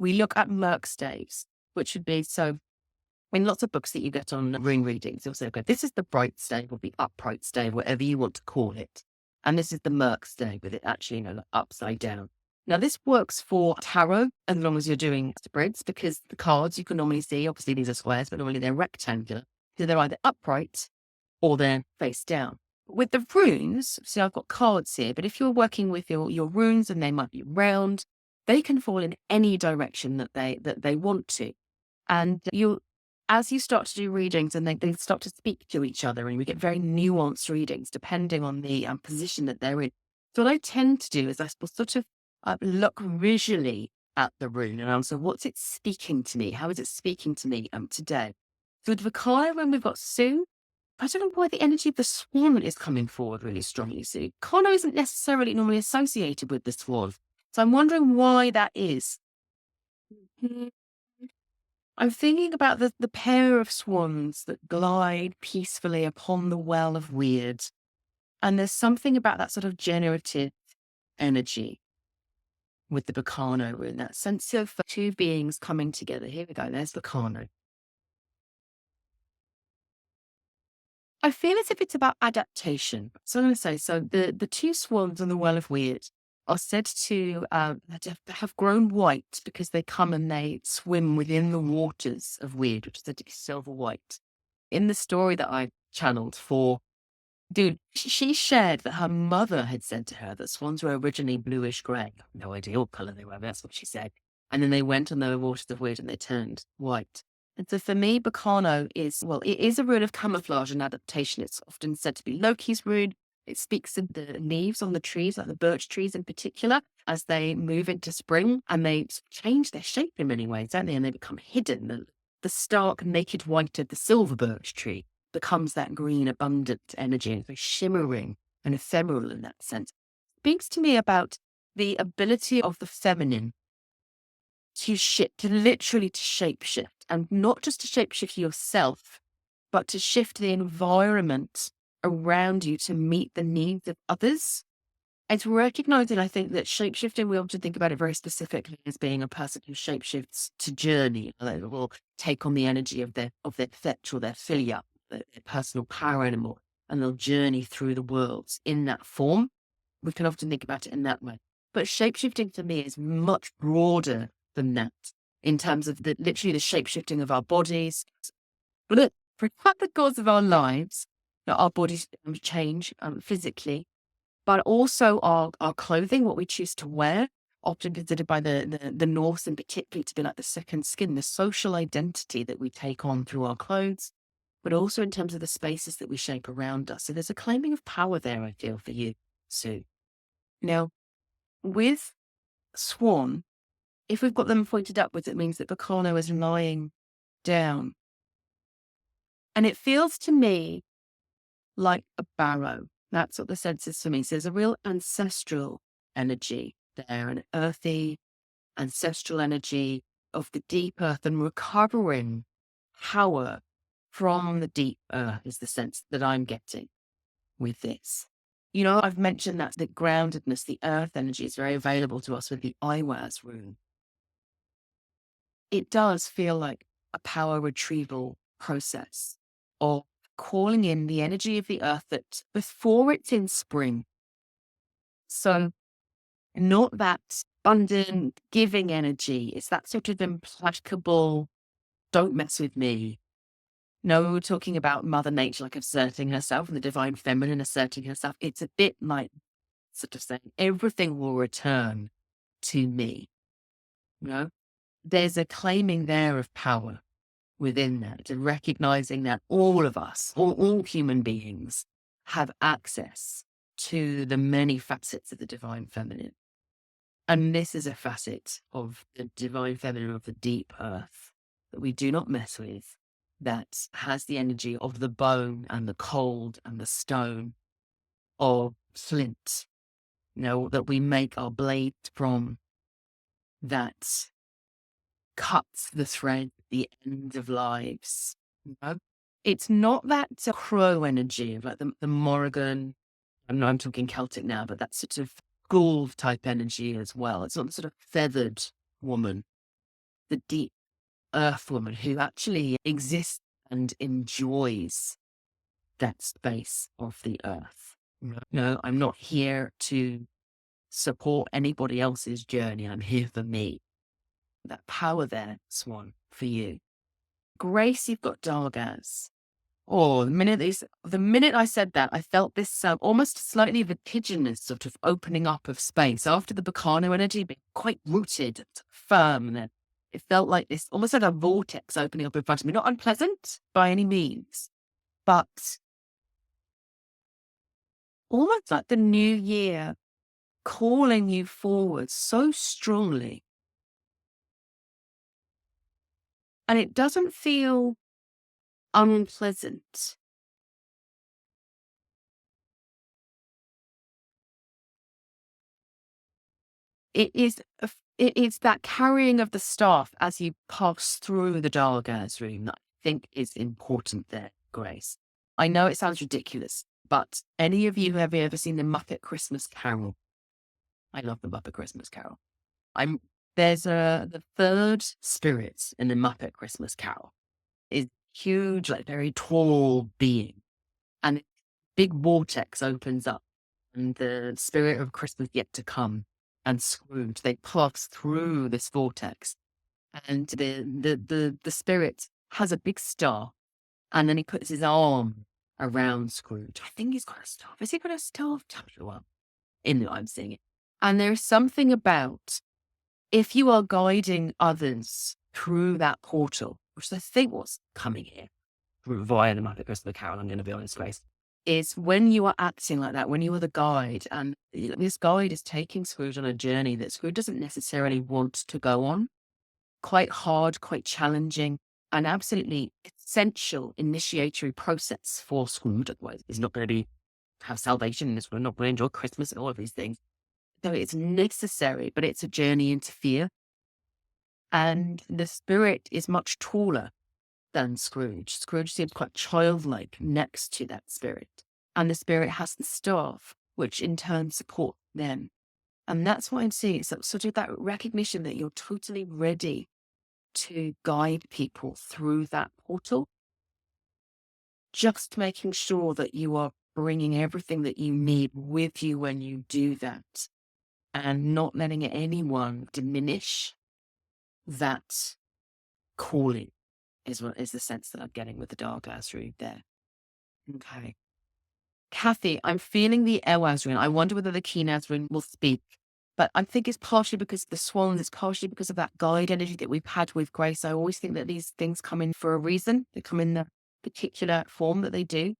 we look at Merc staves, which would be so in lots of books that you get on rune readings, they'll say, okay, this is the bright stave or the upright stave, whatever you want to call it. And this is the Merc stave with it actually, like upside down. Now, this works for tarot as long as you're doing spreads, because the cards you can normally see, obviously these are squares, but normally they're rectangular. So they're either upright or they're face down. With the runes, see, I've got cards here, but if you're working with your runes and they might be round, they can fall in any direction that they want to. And as you start to do readings and they start to speak to each other, and we get very nuanced readings depending on the position that they're in. So what I tend to do is I will sort of look visually at the rune and answer, what's it speaking to me? How is it speaking to me today? So with Vakaya, when we've got Sue, I don't know why the energy of the swan is coming forward really strongly, Sue. Kono isn't necessarily normally associated with the swan. So I'm wondering why that is. I'm thinking about the pair of swans that glide peacefully upon the well of weird. And there's something about that sort of generative energy with the Bacano, in that sense of two beings coming together. Here we go, there's Bacano. I feel as if it's about adaptation. So I'm going to say, so the two swans on the well of weird are said to have grown white because they come and they swim within the waters of weird, which is said to be silver white. In the story that I channeled for, she shared that her mother had said to her that swans were originally bluish grey. No idea what colour they were, but that's what she said. And then they went on the waters of weird and they turned white. And so for me, Bacano is, well, it is a rune of camouflage and adaptation. It's often said to be Loki's rune. It speaks of the leaves on the trees, like the birch trees in particular, as they move into spring and they change their shape in many ways, don't they? And they become hidden. The stark, naked white of the silver birch tree becomes that green, abundant energy, and very shimmering and ephemeral in that sense. It speaks to me about the ability of the feminine to shift, literally to shapeshift, and not just to shapeshift yourself, but to shift the environment around you to meet the needs of others. It's recognizing, I think, that shapeshifting, we often think about it very specifically as being a person who shapeshifts to journey. They will take on the energy of their fetch or their filia, their personal power animal, and they'll journey through the worlds in that form. We can often think about it in that way. But shapeshifting to me is much broader than that, in terms of literally the shape-shifting of our bodies. But for the course of our lives, our bodies change physically, but also our clothing, what we choose to wear, often considered by the Norse in particular to be like the second skin, the social identity that we take on through our clothes, but also in terms of the spaces that we shape around us. So there's a claiming of power there, I feel, for you, Sue. Now, with swan, if we've got them pointed upwards, it means that Bacano is lying down. And it feels to me like a barrow. That's what the sense is for me. So there's a real ancestral energy there, an earthy, ancestral energy of the deep earth and recovering power from the deep earth is the sense that I'm getting with this. I've mentioned that the groundedness, the earth energy is very available to us with the Eihwaz rune. It does feel like a power retrieval process of calling in the energy of the earth that before it's in spring. So not that abundant giving energy. It's that sort of implacable, don't mess with me. No, we're talking about Mother Nature like asserting herself and the divine feminine asserting herself. It's a bit like sort of saying everything will return to me. There's a claiming there of power within that, and recognizing that all of us, all human beings, have access to the many facets of the divine feminine. And this is a facet of the divine feminine of the deep earth that we do not mess with, that has the energy of the bone and the cold and the stone, of flint, that we make our blade from, that cuts the thread, the end of lives. It's not that crow energy of like the Morrigan. I'm talking Celtic now, but that sort of Gaul type energy as well. It's not the sort of feathered woman. the deep earth woman who actually exists and enjoys that space of the earth. No, I'm not here to support anybody else's journey. I'm here for me. That power there, Swan, for you. Grace, you've got Dargaz. Oh, the minute I said that, I felt this almost slightly vertiginous sort of opening up of space after the Bacano energy being quite rooted and firm. And then it felt like this, almost like a vortex opening up in front of me. Not unpleasant by any means, but almost like the new year calling you forward so strongly. And it doesn't feel unpleasant. It is that carrying of the staff as you pass through the Dargaz room that I think is important there, Grace. I know it sounds ridiculous, but any of you who have ever seen the Muppet Christmas Carol? I love the Muppet Christmas Carol. There's the third spirit in the Muppet Christmas Carol is huge, like very tall being, and a big vortex opens up, and the spirit of Christmas yet to come and Scrooge, they pass through this vortex, and the spirit has a big star, and then he puts his arm around Scrooge. I think he's got a staff. Has he got a staff? Well, I'm seeing it. And there's something about if you are guiding others through that portal, which I think was coming here via the Muppet Christmas Carol, I'm going to be honest, Grace, is when you are acting like that, when you are the guide, and this guide is taking Scrooge on a journey that Scrooge doesn't necessarily want to go on, quite hard, quite challenging, an absolutely essential initiatory process for Scrooge. Otherwise, he's not going to have salvation, he's not going to enjoy Christmas and all of these things. So it's necessary, but it's a journey into fear. And the spirit is much taller than Scrooge. Scrooge seems quite childlike next to that spirit. And the spirit has the staff, which in turn support them. And that's what I'm seeing. It's sort of that recognition that you're totally ready to guide people through that portal. Just making sure that you are bringing everything that you need with you when you do that, and not letting anyone diminish that calling is the sense that I'm getting with the Dargaz rune there. Okay. Kathy, I'm feeling the Eihwaz rune. I wonder whether the Kinaz rune will speak, but I think it's partially because of the swans, it's partially because of that guide energy that we've had with Grace. I always think that these things come in for a reason. They come in the particular form that they do.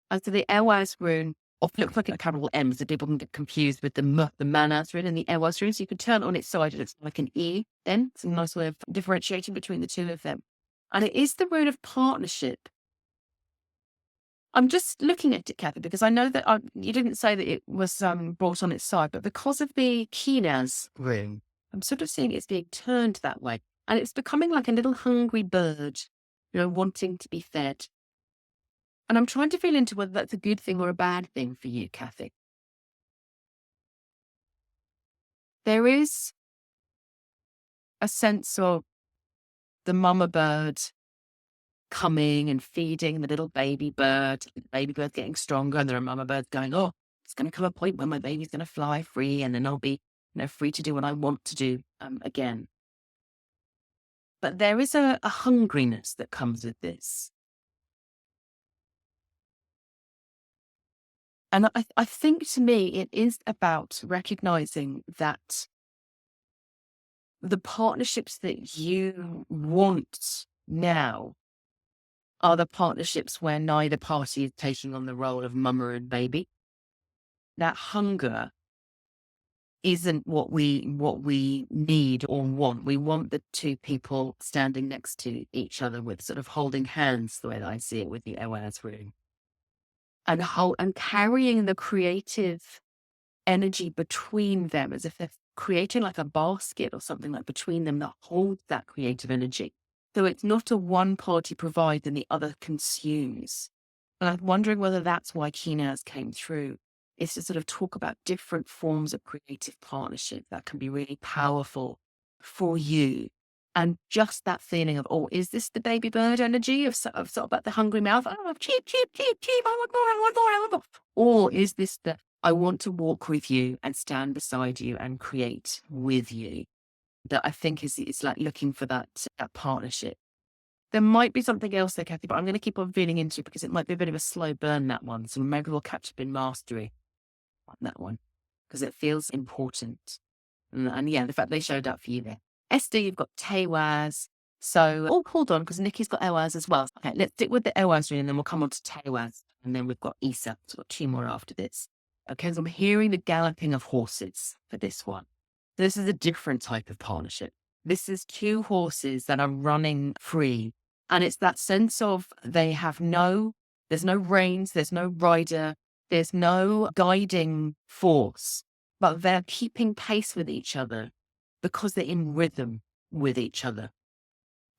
And so the Eihwaz rune often looks like a capital M, so people can get confused with the Manaz rune and the Eihwaz rune. So you can turn it on its side, it looks like an E then. It's a nice way of differentiating between the two of them. And it is the rune of partnership. I'm just looking at it, Kathy, because I know that you didn't say that it was brought on its side, but because of the Kinaz rune, I'm sort of seeing it's being turned that way. And it's becoming like a little hungry bird, wanting to be fed. And I'm trying to feel into whether that's a good thing or a bad thing for you, Kathy. There is a sense of the mama bird coming and feeding the little baby bird. The baby bird's getting stronger, and there are mama birds going, oh, it's going to come a point when my baby's going to fly free, and then I'll be free to do what I want to do again. But there is a hungriness that comes with this. And I think to me, it is about recognizing that the partnerships that you want now are the partnerships where neither party is taking on the role of mama and baby. That hunger isn't what we need or want. We want the two people standing next to each other with sort of holding hands, the way that I see it with the Eihwaz rune. And carrying the creative energy between them as if they're creating like a basket or something like between them that holds that creative energy. So it's not a one party provides and the other consumes. And I'm wondering whether that's why Kinaz came through, is to sort of talk about different forms of creative partnership that can be really powerful for you And just that feeling of, oh, is this the baby bird energy of sort of about the hungry mouth? Oh, cheep, cheep, cheep, cheep. I want more, I want more, I want more. Or is this the, I want to walk with you and stand beside you and create with you? That I think it's like looking for that partnership. There might be something else there, Kathy, but I'm going to keep on feeling into it because it might be a bit of a slow burn, that one. So maybe we'll catch up in mastery on that one because it feels important. And yeah, the fact they showed up for you there. Esther, you've got Eihwaz. So, oh, hold on, because Nikki's got Eihwaz as well. Okay, let's stick with the Eihwaz rune and then we'll come on to Eihwaz. And then we've got Isa. So we've got 2 more after this. Okay, so I'm hearing the galloping of horses for this one. This is a different type of partnership. This is 2 horses that are running free. And it's that sense of there's no reins, there's no rider, there's no guiding force, but they're keeping pace with each other because they're in rhythm with each other,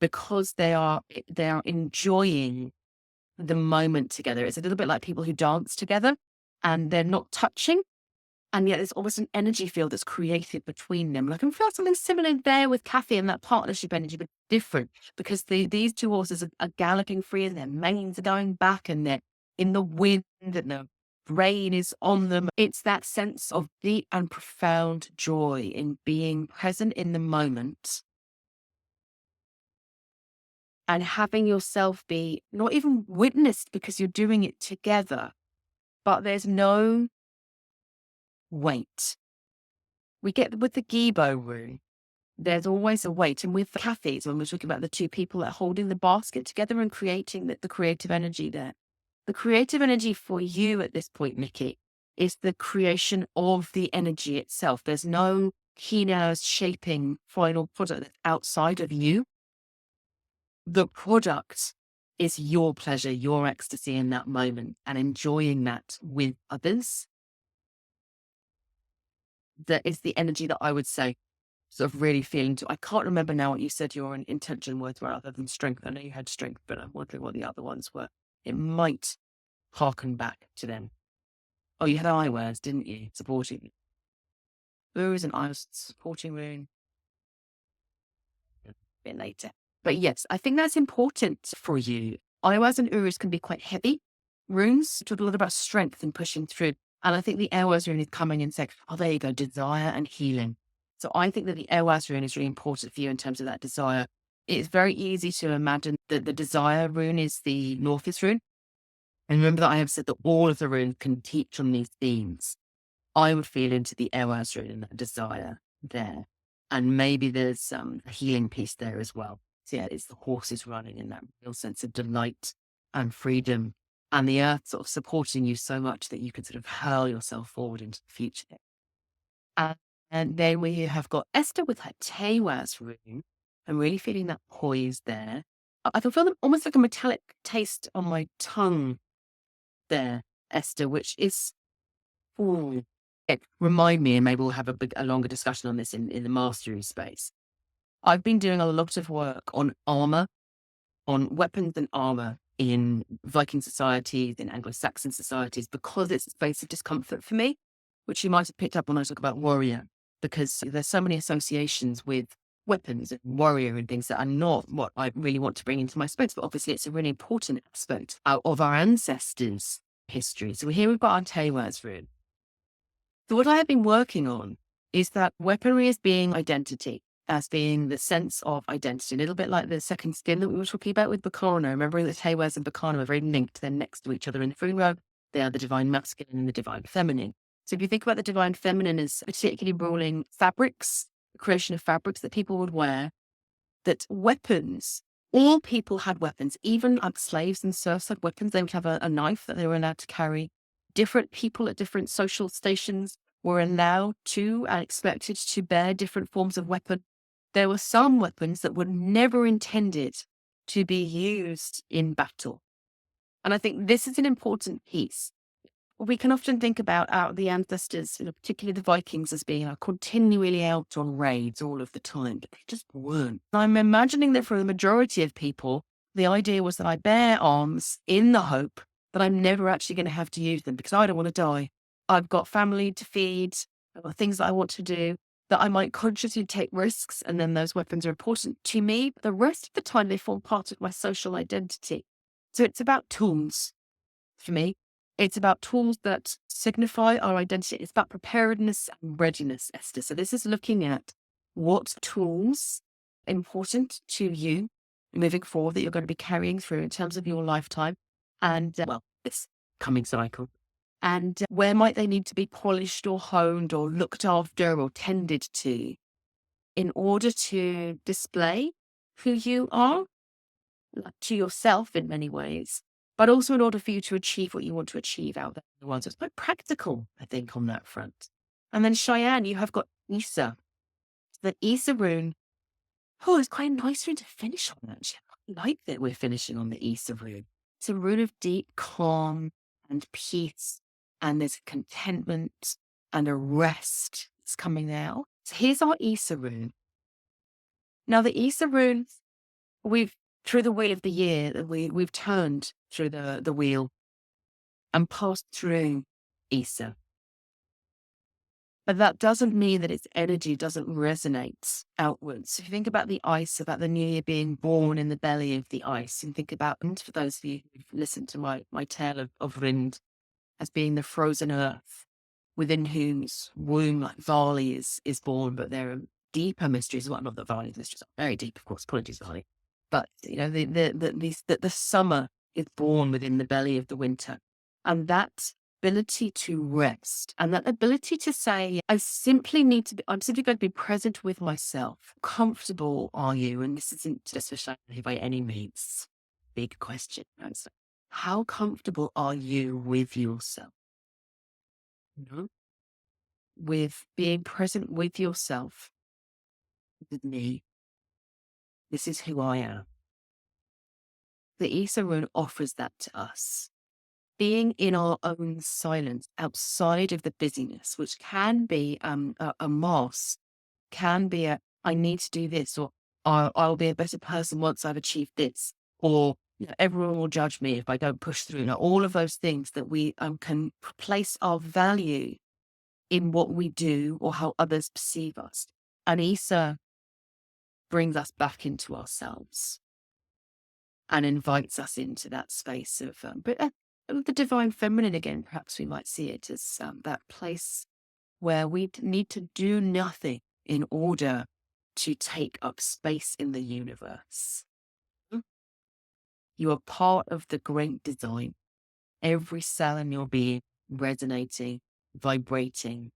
because they are enjoying the moment together. It's a little bit like people who dance together and they're not touching. And yet there's almost an energy field that's created between them. Like I feel something similar there with Kathy and that partnership energy, but different because these 2 horses are galloping free and their manes are going back and they're in the wind and the rain is on them. It's that sense of deep and profound joy in being present in the moment and having yourself be not even witnessed because you're doing it together, but there's no weight. We get with the Gibo rune, there's always a weight. And with the Kathy's, when we're talking about the 2 people that are holding the basket together and creating the creative energy there, the creative energy for you at this point, Nikki, is the creation of the energy itself. There's no keynote shaping final product that's outside of you. The product is your pleasure, your ecstasy in that moment and enjoying that with others. That is the energy that I would say sort of really feeling to. I can't remember now what you said your intention words were other than strength. I know you had strength, but I'm wondering what the other ones were. It might harken back to them. Oh, you had Eihwaz, didn't you? Supporting. Uruz and I was supporting rune. A bit later. But yes, I think that's important for you. Eihwaz and Uruz can be quite heavy runes. Talk a lot about strength and pushing through. And I think the Eihwaz rune is coming and saying, oh, there you go, desire and healing. So I think that the Eihwaz rune is really important for you in terms of that desire. It's very easy to imagine that the desire rune is the Northeast rune. And remember that I have said that all of the runes can teach on these themes. I would feel into the Eihwaz rune and that desire there. And maybe there's a healing piece there as well. So yeah, it's the horses running in that real sense of delight and freedom and the earth sort of supporting you so much that you can sort of hurl yourself forward into the future. And then we have got Esther with her Eihwaz rune. I'm really feeling that poise there. I can feel them almost like a metallic taste on my tongue there, Esther, which is, remind me, and maybe we'll have a longer discussion on this in the mastery space. I've been doing a lot of work on armor, on weapons and armor in Viking societies, in Anglo-Saxon societies, because it's a space of discomfort for me, which you might have picked up when I talk about warrior, because there's so many associations with weapons and warrior and things that are not what I really want to bring into my space. But obviously it's a really important aspect of our ancestors' history. So here we've got our Eihwaz rune. So what I have been working on is that weaponry as being identity, as being the sense of identity, a little bit like the second skin that we were talking about with Bacana. Remembering that Eihwaz and Bacana are very linked. They're next to each other in the free row. They are the divine masculine and the divine feminine. So if you think about the divine feminine as particularly ruling fabrics, the creation of fabrics that people would wear, that weapons, all people had weapons, even slaves and serfs had weapons. They would have a knife that they were allowed to carry. Different people at different social stations were allowed to and expected to bear different forms of weapon. There were some weapons that were never intended to be used in battle. And I think this is an important piece. We can often think about the ancestors, particularly the Vikings, as being continually out on raids all of the time, but they just weren't. I'm imagining that for the majority of people, the idea was that I bear arms in the hope that I'm never actually going to have to use them because I don't want to die. I've got family to feed, I've got things that I want to do. that I might consciously take risks, and then those weapons are important to me. But the rest of the time, they form part of my social identity. So it's about tools for me. It's about tools that signify our identity. It's about preparedness and readiness, Esther. So this is looking at what tools are important to you moving forward that you're going to be carrying through in terms of your lifetime and, this coming cycle. And where might they need to be polished or honed or looked after or tended to in order to display who you are to yourself in many ways, but also in order for you to achieve what you want to achieve out there in the world. So it's quite practical, I think, on that front. And then Cheyenne, you have got Isa. The Isa rune, it's quite a nice rune to finish on, actually. I like that we're finishing on the Isa rune. It's a rune of deep calm and peace, and there's contentment and a rest that's coming now. So here's our Isa rune. Now, the Isa rune, through the wheel of the year, we've turned through the wheel and passed through Isa. But that doesn't mean that its energy doesn't resonate outwards. If you think about the ice, about the new year being born in the belly of the ice, and think about, and for those of you who've listened to my tale of Rune as being the frozen earth, within whose womb, like Vali is born, but there are deeper mysteries. Well, not that Vali's mysteries are very deep, of course. Apologies, Vali. But the summer is born within the belly of the winter, and that ability to rest and that ability to say, I'm simply going to be present with myself. Comfortable are you? And this isn't just for Shani by any means. Big question. So how comfortable are you with yourself? With being present with yourself, with me. This is who I am. The Isa rune offers that to us. Being in our own silence, outside of the busyness, which can be a mask, can be I need to do this, or I'll be a better person once I've achieved this, or everyone will judge me if I don't push through. All of those things that we can place our value in what we do or how others perceive us. And Isa brings us back into ourselves and invites us into that space of the divine feminine again. Perhaps we might see it as that place where we need to do nothing in order to take up space in the universe. You are part of the great design. Every cell in your being resonating, vibrating,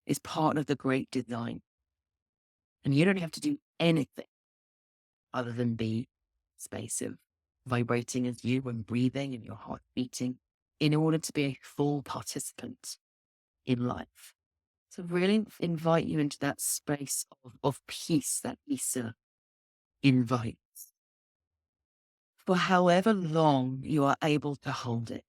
is part of the great design. And you don't have to do anything other than be space of vibrating as you and breathing and your heart beating in order to be a full participant in life. So really invite you into that space of peace that Isa invites for however long you are able to hold it.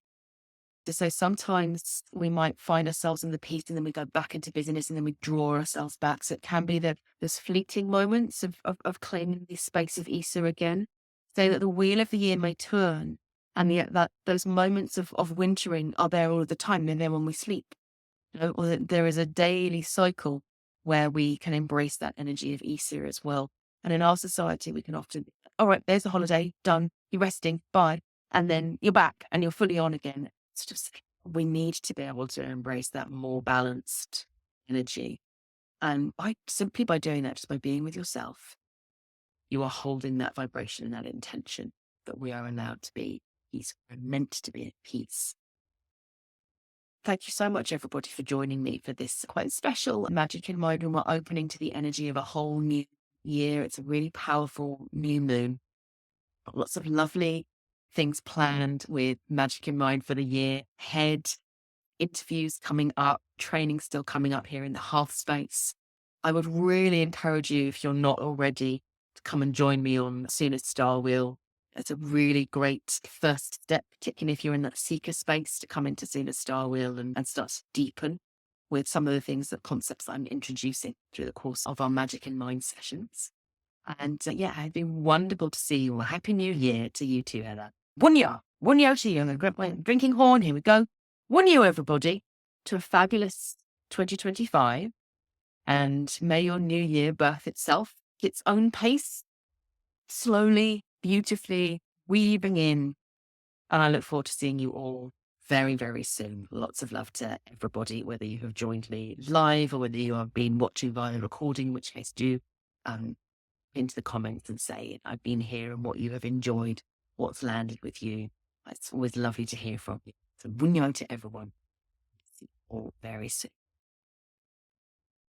So sometimes we might find ourselves in the peace and then we go back into busyness and then we draw ourselves back. So it can be that there's fleeting moments of claiming this space of Isa again. So that the wheel of the year may turn, and yet that those moments of wintering are there all the time. They're there when we sleep. Or that there is a daily cycle where we can embrace that energy of Isa as well. And in our society, we can often, all right, there's the holiday, done, you're resting, bye. And then you're back and you're fully on again. It's just, we need to be able to embrace that more balanced energy. And simply by doing that, just by being with yourself, you are holding that vibration and that intention that we are allowed to be peaceful. We're meant to be at peace. Thank you so much, everybody, for joining me for this quite special Magic in Mind, and we're opening to the energy of a whole new year. It's a really powerful new moon. Got lots of lovely things planned with Magic in Mind for the year ahead. Interviews coming up, training still coming up here in the Hearth space. I would really encourage you, if you're not already, to come and join me on Sooner Star Wheel. It's a really great first step, particularly if you're in that seeker space, to come into Sooner Star Wheel and start to deepen with some of the things, the concepts that I'm introducing through the course of our Magic in Mind sessions. And it'd be wonderful to see you. Happy New Year to you too, Ella. One year to you. I'm going to grab my drinking horn. Here we go. One year, everybody, to a fabulous 2025. And may your new year birth itself, its own pace, slowly, beautifully weaving in. And I look forward to seeing you all very, very soon. Lots of love to everybody, whether you have joined me live or whether you have been watching via recording, in which case do into the comments and say, I've been here and what you have enjoyed, what's landed with you. It's always lovely to hear from you. So, bunyo to everyone. See you all very soon.